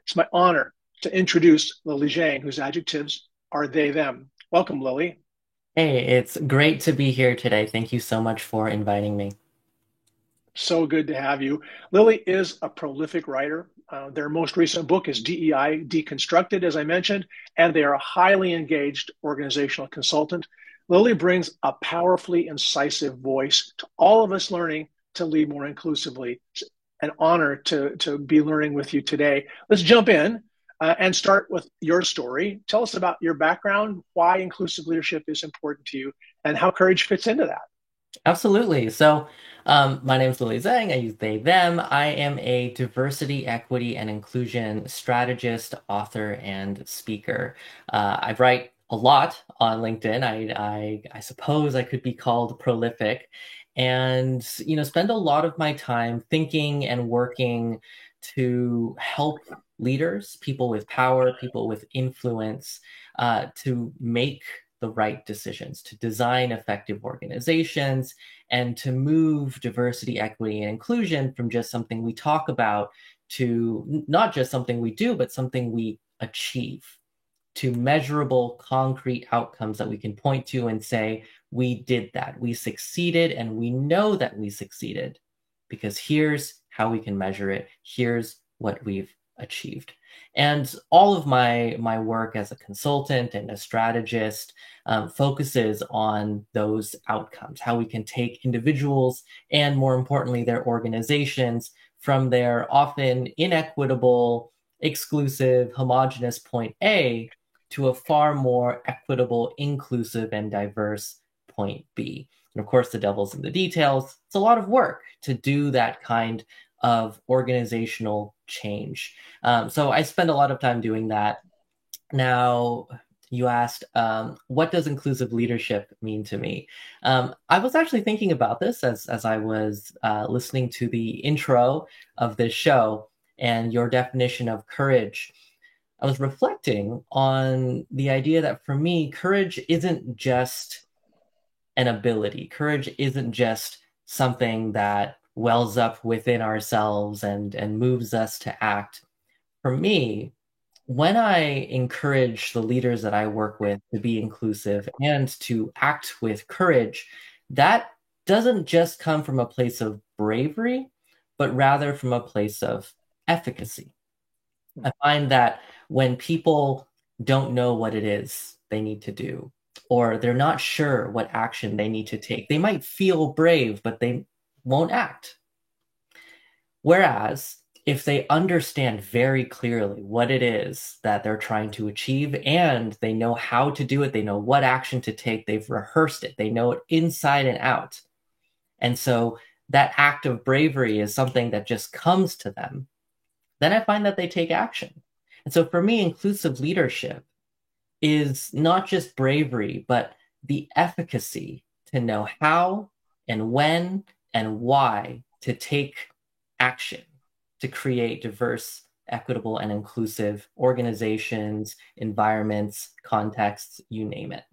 It's my honor to introduce Lily Zhang, whose adjectives are they, them. Welcome, Lily. Hey, it's great to be here today. Thank you so much for inviting me. So good to have you. Lily is a prolific writer. Their most recent book is DEI Deconstructed, as I mentioned, and they are a highly engaged organizational consultant. Lily brings a powerfully incisive voice to all of us learning to lead more inclusively. It's an honor to be learning with you today. Let's jump in and start with your story. Tell us about your background, why inclusive leadership is important to you, and how courage fits into that. Absolutely. My name is Lily Zhang. I use they, them. I am a diversity, equity, and inclusion strategist, author, and speaker. I write a lot on LinkedIn. I suppose I could be called prolific, and spend a lot of my time thinking and working to help leaders, people with power, people with influence, to make the right decisions, to design effective organizations, and to move diversity, equity, and inclusion from just something we talk about to not just something we do, but something we achieve, to measurable, concrete outcomes that we can point to and say, we did that, we succeeded, and we know that we succeeded because here's how we can measure it. Here's what we've achieved. And all of my work as a consultant and a strategist focuses on those outcomes, how we can take individuals and, more importantly, their organizations from their often inequitable, exclusive, homogenous point A to a far more equitable, inclusive, and diverse point B. And of course, the devil's in the details. It's a lot of work to do that kind of organizational change. So I spend a lot of time doing that. Now, you asked, what does inclusive leadership mean to me? I was actually thinking about this as I was listening to the intro of this show and your definition of courage. I was reflecting on the idea that for me, courage isn't just an ability. Courage isn't just something that wells up within ourselves and moves us to act. For me, when I encourage the leaders that I work with to be inclusive and to act with courage, that doesn't just come from a place of bravery, but rather from a place of efficacy. I find that when people don't know what it is they need to do, or they're not sure what action they need to take, they might feel brave, but they won't act. Whereas if they understand very clearly what it is that they're trying to achieve and they know how to do it, they know what action to take, they've rehearsed it, they know it inside and out. And so that act of bravery is something that just comes to them. Then I find that they take action. And so for me, inclusive leadership is not just bravery, but the efficacy to know how and when and why to take action to create diverse, equitable, and inclusive organizations, environments, contexts, you name it.